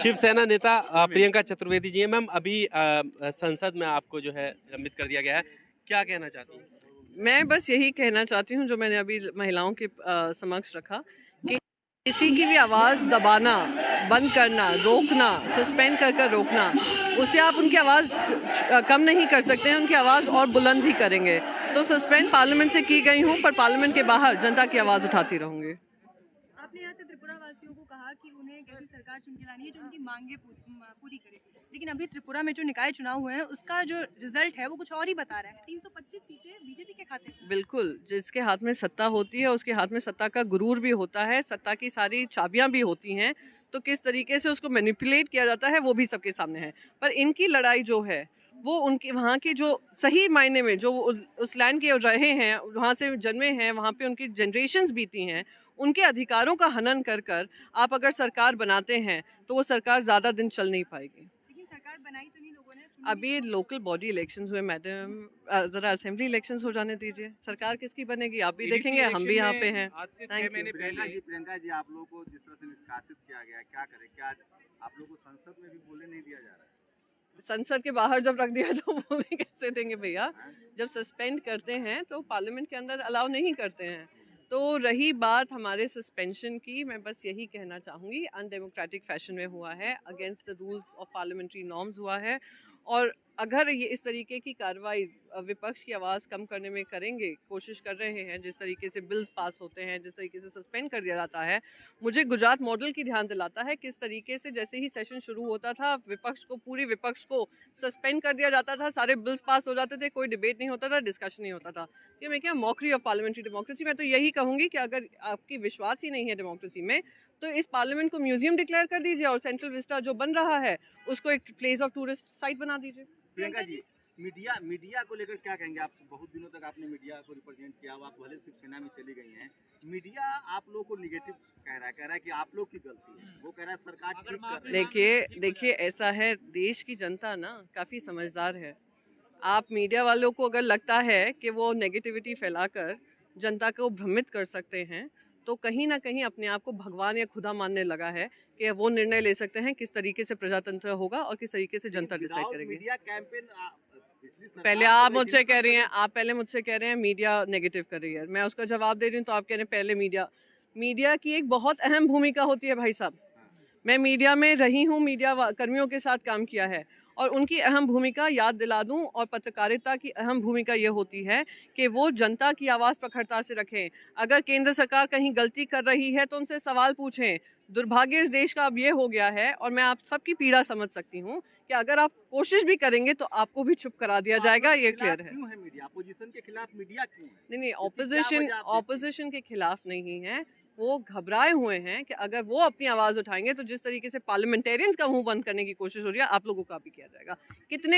शिवसेना नेता प्रियंका चतुर्वेदी जी हैं। मैम, अभी संसद में आपको जो है निलंबित कर दिया गया है, क्या कहना चाहती हैं? मैं बस यही कहना चाहती हूँ जो मैंने अभी महिलाओं के समक्ष रखा कि किसी की भी आवाज़ दबाना, बंद करना, रोकना, सस्पेंड कर रोकना, उससे आप उनकी आवाज़ कम नहीं कर सकते हैं, उनकी आवाज़ और बुलंद ही करेंगे। तो सस्पेंड पार्लियामेंट से की गई हूँ, पर पार्लियामेंट के बाहर जनता की आवाज़ उठाती रहूँगी। आपने यहाँ से त्रिपुरा वासियों को कहा कि उन्हें एक ऐसी सरकार चुन के लानी है जो उनकी मांगे पूरी करे, लेकिन अभी त्रिपुरा में जो निकाय चुनाव हुए हैं उसका जो रिजल्ट है वो कुछ और ही बता रहा है। 325 सीटें बीजेपी के खाते में। बिल्कुल, जिसके हाथ में सत्ता होती है उसके हाथ में सत्ता का गुरूर भी होता है, सत्ता की सारी चाबियां भी होती हैं, तो किस तरीके से उसको मैनिपुलेट किया जाता है वो भी सबके सामने है। पर इनकी लड़ाई जो है वो उनके वहाँ की जो सही मायने में जो उस लैंड के रहे हैं, वहाँ से जन्मे हैं, वहाँ पे उनकी जनरेशन्स बीती हैं, उनके अधिकारों का हनन कर आप अगर सरकार बनाते हैं तो वो सरकार ज़्यादा दिन चल नहीं पाएगी। लेकिन सरकार बनाई तो नहीं लोगों ने। अभी लोकल बॉडी इलेक्शंस हुए मैडम, ज़रा असेंबली इलेक्शंस हो जाने दीजिए, सरकार किसकी बनेगी आप भी देखेंगे, हम भी यहाँ पे हैं। प्रियंका जी, आप लोगों को जिस तरह से निष्कासित किया गया, क्या करें? क्या आप लोगों को संसद में भी बोलने नहीं दिया जा रहा है? संसद के बाहर जब रख दिया तो बोलने कैसे देंगे भैया? जब सस्पेंड करते हैं तो पार्लियामेंट के अंदर अलाउ नहीं करते हैं। तो रही बात हमारे सस्पेंशन की, मैं बस यही कहना चाहूँगी, अनडेमोक्रेटिक फैशन में हुआ है, against the rules of parliamentary norms हुआ है। और अगर ये इस तरीके की कार्रवाई विपक्ष की आवाज़ कम करने में करेंगे, कोशिश कर रहे हैं, जिस तरीके से बिल्स पास होते हैं, जिस तरीके से सस्पेंड कर दिया जाता है, मुझे गुजरात मॉडल की ध्यान दिलाता है। किस तरीके से जैसे ही सेशन शुरू होता था पूरी विपक्ष को सस्पेंड कर दिया जाता था, सारे बिल्स पास हो जाते थे, कोई डिबेट नहीं होता था, डिस्कशन नहीं होता था। ये मैं क्या मॉकरी ऑफ पार्लियामेंट्री डेमोक्रेसी। मैं तो यही कहूँगी कि अगर आपकी विश्वास ही नहीं है डेमोक्रेसी में तो इस पार्लियामेंट को म्यूजियम डिक्लेयर कर दीजिए और सेंट्रल विस्टा जो बन रहा है उसको एक प्लेस ऑफ टूरिस्ट साइट बना दीजिए। प्रियंका जी, मीडिया को लेकर क्या कहेंगे? आप बहुत दिनों तक आपने मीडिया को रिप्रेजेंट किया, आप भले शिवसेना में चली गई हैं, मीडिया आप लोगों को निगेटिव कह रहा है कि आप लोग की गलती है, वो कह रहा है सरकार ठीक कर रही है। देखिए ऐसा है, देश की जनता ना काफ़ी समझदार है। आप मीडिया वालों को अगर लगता है कि वो नेगेटिविटी फैलाकर जनता को भ्रमित कर सकते हैं तो कहीं ना कहीं अपने आप को भगवान या खुदा मानने लगा है कि वो निर्णय ले सकते हैं किस तरीके से प्रजातंत्र होगा और किस तरीके से जनता डिसाइड करेगी। पहले आप मुझसे कह रही हैं, मीडिया नेगेटिव कर रही है, मैं उसका जवाब दे रही हूँ तो आप कह रहे हैं पहले मीडिया की एक बहुत अहम भूमिका होती है भाई साहब। मैं मीडिया में रही हूँ, मीडिया कर्मियों के साथ काम किया है और उनकी अहम भूमिका याद दिला दूं, और पत्रकारिता की अहम भूमिका ये होती है कि वो जनता की आवाज़ प्रखरता से रखें। अगर केंद्र सरकार कहीं गलती कर रही है तो उनसे सवाल पूछें। दुर्भाग्य इस देश का अब ये हो गया है, और मैं आप सबकी पीड़ा समझ सकती हूँ कि अगर आप कोशिश भी करेंगे तो आपको भी चुप करा दिया जाएगा, ये क्लियर है। क्यों है मीडिया अपोजिशन के खिलाफ? मीडिया क्यों है? नहीं, ऑपोजिशन के खिलाफ नहीं है, वो घबराए हुए हैं कि अगर वो अपनी आवाज़ उठाएंगे तो जिस तरीके से पार्लियामेंटेरियंस का मुंह बंद करने की कोशिश हो रही है, आप लोगों का भी किया जाएगा।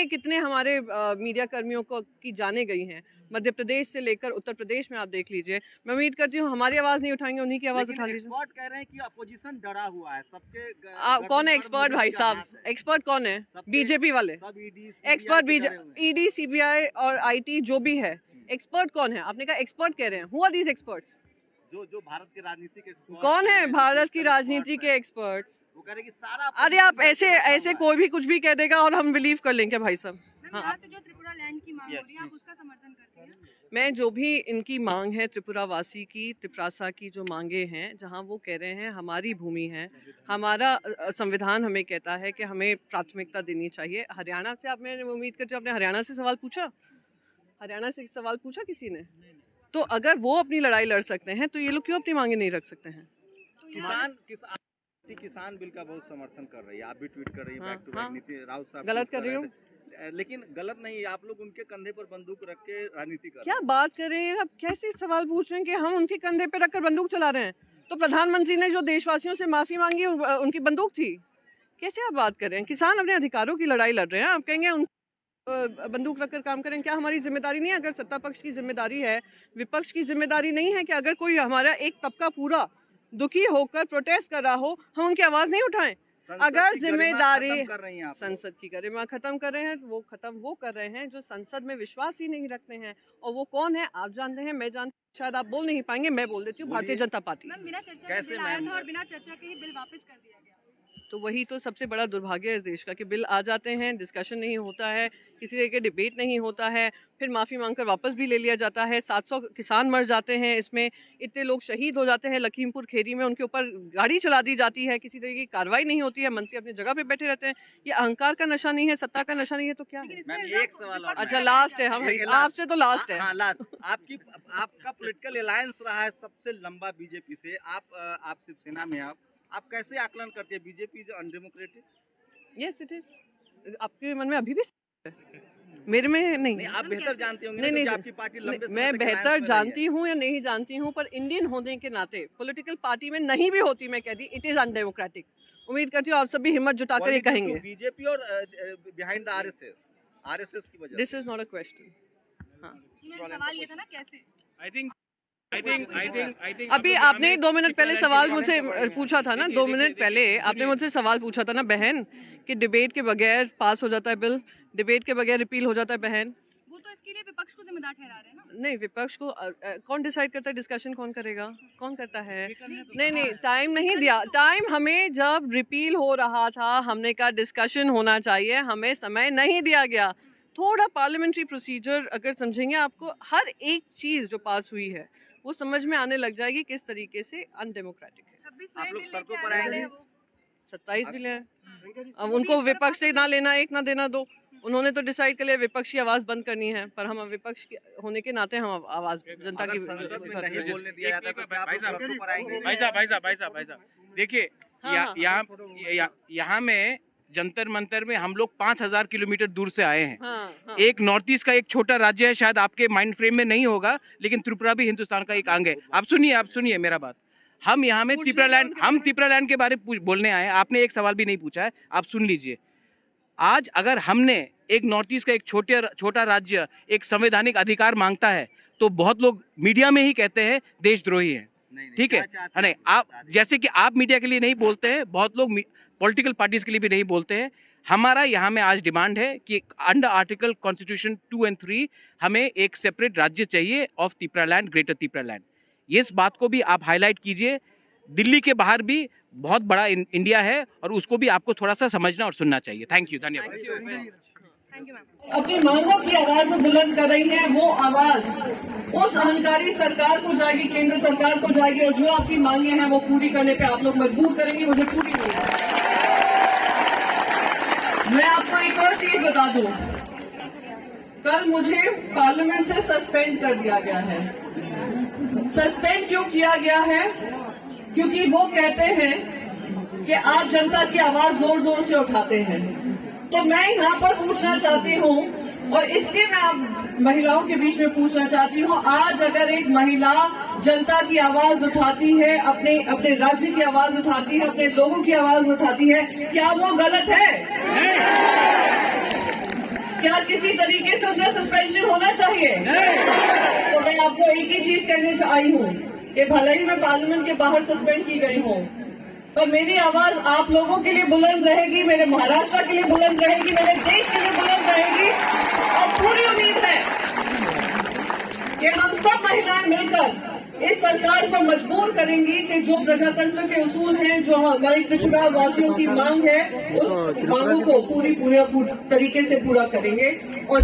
कितने हमारे मीडिया कर्मियों को की जाने गई हैं, मध्य प्रदेश से लेकर उत्तर प्रदेश में आप देख लीजिए। मैं उम्मीद करती हूँ हमारी आवाज़ नहीं उठाएंगे, उन्हीं की आवाज़ उठा लीजिए। एक्सपर्ट कह रहे हैं कि अपोजिशन डरा हुआ है सबके। कौन है एक्सपर्ट भाई साहब? एक्सपर्ट कौन है? बीजेपी वाले एक्सपर्ट, ईडी, सीबीआई और IT जो भी है, एक्सपर्ट कौन है? आपने कहा एक्सपर्ट कह रहे हैं, हु आर दीज एक्सपर्ट्स? जो भारत के राजनीतिक एक्सपर्ट कौन है? भारत की राजनीति के एक्सपर्ट्स। वो कह रहे कि सारा। अरे आप ऐसे कोई भी कुछ भी कह देगा और हम बिलीव कर लेंगे भाई साहब। हाँ, से जो त्रिपुरा लैंड की मांग हो रही है आप उसका समर्थन करती हैं? मैं जो भी इनकी मांग है, त्रिपुरा वासी की, त्रिप्रासा की जो मांगे हैं, जहां वो कह रहे हैं हमारी भूमि है, हमारा संविधान हमें कहता है कि हमें प्राथमिकता देनी चाहिए। हरियाणा से आपने उम्मीद करती हूँ, आपने हरियाणा से सवाल पूछा किसी ने? तो अगर वो अपनी लड़ाई लड़ सकते हैं तो ये लोग क्यों अपनी मांगे नहीं रख सकते हैं? किसान बिल का बहुत समर्थन कर रही है, आप भी ट्वीट कर रही है, नीति राउत साहब गलत कर रही हूँ? लेकिन गलत नहीं, आप लोग उनके कंधे पर बंदूक रख के राजनीति कर रहे हैं। क्या बात कर रहे हैं आप? कैसे सवाल पूछ रहे हैं कि हम उनके कंधे पे रखकर बंदूक चला रहे हैं? तो प्रधानमंत्री ने जो देशवासियों से माफी मांगी उनकी बंदूक थी। कैसे आप बात कर रहे हैं? किसान अपने अधिकारों की लड़ाई लड़ रहे हैं, आप कहेंगे उन बंदूक रखकर काम करें? क्या हमारी जिम्मेदारी नहीं है? अगर सत्ता पक्ष की जिम्मेदारी है, विपक्ष की जिम्मेदारी नहीं है कि अगर कोई हमारा एक तबका पूरा दुखी होकर प्रोटेस्ट कर रहा हो, हम उनकी आवाज नहीं उठाएं? अगर जिम्मेदारी संसद की गरिमा खत्म कर रहे हैं, वो कर रहे हैं जो संसद में विश्वास ही नहीं रखते हैं। और वो कौन है आप जानते हैं, मैं जानती हूँ, शायद आप बोल नहीं पाएंगे, मैं बोल देती हूँ, भारतीय जनता पार्टी। बिना चर्चा के बिल आया था और बिना चर्चा के ही बिल वापस कर दिया गया। तो वही तो सबसे बड़ा दुर्भाग्य है इस देश का कि बिल आ जाते हैं, डिस्कशन नहीं होता है, किसी तरह के डिबेट नहीं होता है, फिर माफ़ी मांगकर वापस भी ले लिया जाता है। 700 किसान मर जाते हैं इसमें, इतने लोग शहीद हो जाते हैं लखीमपुर खीरी में, उनके ऊपर गाड़ी चला दी जाती है, किसी तरह की कार्रवाई नहीं होती है, मंत्री अपनी जगह पे बैठे रहते हैं। ये अहंकार का नशा नहीं है, सत्ता का नशा नहीं है तो क्या है? लेकिन मैम इसमें एक सवाल और अच्छा लास्ट है, हम आपसे तो लास्ट है। हाँ, आपका पॉलिटिकल अलायंस रहा है सबसे लंबा बीजेपी से, आप शिवसेना में आप कैसे आकलन करते हैं BJP is undemocratic? Yes it is. आपके मन में अभी भी है? मेरे में नहीं। आप बेहतर जानते होंगे नहीं, कि आपकी पार्टी लंबे समय मैं तक बेहतर alliance में रही है। जानती हूँ या नहीं जानती हूँ, पर इंडियन होने के नाते पॉलिटिकल पार्टी में नहीं भी होती मैं कहती इट इज अनडेमोक्रेटिक। उम्मीद करती हूँ आप सभी हिम्मत जुटाकर ये कहेंगे। बीजेपी और बिहाइंड द आरएसएस की वजह this is not a question. मेरा सवाल ये था ना कैसे I think अभी आपने 2 मिनट पहले सवाल मुझसे पूछा था ना, 2 मिनट पहले आपने मुझसे सवाल पूछा था ना बहन, कि डिबेट के बगैर पास हो जाता है बिल, डिबेट के बगैर रिपील हो जाता है बहन। वो तो इसके लिए विपक्ष को जिम्मेदार ठहरा रहे हैं ना। नहीं, विपक्ष को कौन डिसाइड करता है? डिस्कशन कौन करेगा? कौन करता है? नहीं, टाइम नहीं दिया। टाइम हमें जब रिपील हो रहा था हमने कहा डिस्कशन होना चाहिए, हमें समय नहीं दिया गया। थोड़ा पार्लियामेंट्री प्रोसीजर अगर समझेंगे, आपको हर एक चीज़ जो पास हुई है वो समझ में आने लग जाएगी किस तरीके से अनडेमोक्रेटिक है। 26 आप नए लोग बिल सड़कों लेके पर आने आएंगे? वाले हैं वो। 27 भी हैं। अब उनको विपक्ष से ना लेना एक ना देना दो, उन्होंने तो डिसाइड कर लिया विपक्ष की आवाज़ बंद करनी है, पर हम विपक्ष होने के नाते हम आवाज़ जनता की अगर संसद में उठाते नहीं हैं। बोलने दिया जाता तो क्या आप भाई साहब, सड़कों पर आएंगे? भाई साहब देखिए, हाँ, यहाँ में जंतर मंतर में हम लोग 5000 किलोमीटर दूर से आए हैं। हाँ। एक नॉर्थ ईस्ट का एक छोटा राज्य है, शायद आपके माइंड फ्रेम में नहीं होगा, लेकिन त्रिपुरा भी हिंदुस्तान का एक अंग है। आप सुनिए मेरा बात। हम यहाँ में त्रिपुरा लैंड के बारे में बोलने आए हैं। आपने एक सवाल भी नहीं पूछा है, आप सुन लीजिए। आज अगर हमने एक नॉर्थ ईस्ट का एक छोटा राज्य एक संवैधानिक अधिकार मांगता है, तो बहुत लोग मीडिया में ही कहते हैं देशद्रोही है। ठीक है, नहीं आप जैसे कि आप मीडिया के लिए नहीं बोलते हैं, बहुत लोग पॉलिटिकल पार्टीज के लिए भी नहीं बोलते हैं। हमारा यहाँ में आज डिमांड है कि अंडर आर्टिकल कॉन्स्टिट्यूशन 2 और 3 हमें एक सेपरेट राज्य चाहिए of Tripura land, greater Tripura land. ये इस बात को भी आप हाईलाइट कीजिए। दिल्ली के बाहर भी बहुत बड़ा इंडिया है और उसको भी आपको थोड़ा सा समझना और सुनना चाहिए। थैंक यू, धन्यवाद। Thank you ma'am. अपनी मांगों की आवाज बुलंद कर रही है, वो आवाज उस अहंकारी सरकार को जाएगी, केंद्र सरकार को जाएगी, और जो आपकी मांगे हैं वो पूरी करने पे आप लोग मजबूर करेंगे। मुझे पूरी नहीं है। मैं आपको एक और चीज बता दूं, कल मुझे पार्लियामेंट से सस्पेंड कर दिया गया है। सस्पेंड क्यों किया गया है? क्योंकि वो कहते हैं कि आप जनता की आवाज जोर जोर से उठाते हैं। तो मैं यहाँ पर पूछना चाहती हूँ, और इसलिए मैं आप महिलाओं के बीच में पूछना चाहती हूँ, आज अगर एक महिला जनता की आवाज उठाती है, अपने राज्य की आवाज उठाती है, अपने लोगों की आवाज उठाती है, क्या वो गलत है? क्या किसी तरीके से उनका सस्पेंशन होना चाहिए? तो मैं आपको एक ही चीज कहने से आई हूँ कि भले ही मैं पार्लियामेंट के बाहर सस्पेंड की गई हूँ, पर मेरी आवाज आप लोगों के लिए बुलंद रहेगी, मेरे महाराष्ट्र के लिए बुलंद रहेगी, मेरे देश के लिए बुलंद रहेगी। और पूरी उम्मीद है कि हम सब महिलाएं मिलकर इस सरकार को मजबूर करेंगी कि जो प्रजातंत्र के उसूल हैं, जो हमारे त्रिपुरा वासियों की मांग है, उस मांगों को पूरी तरीके से पूरा करेंगे। और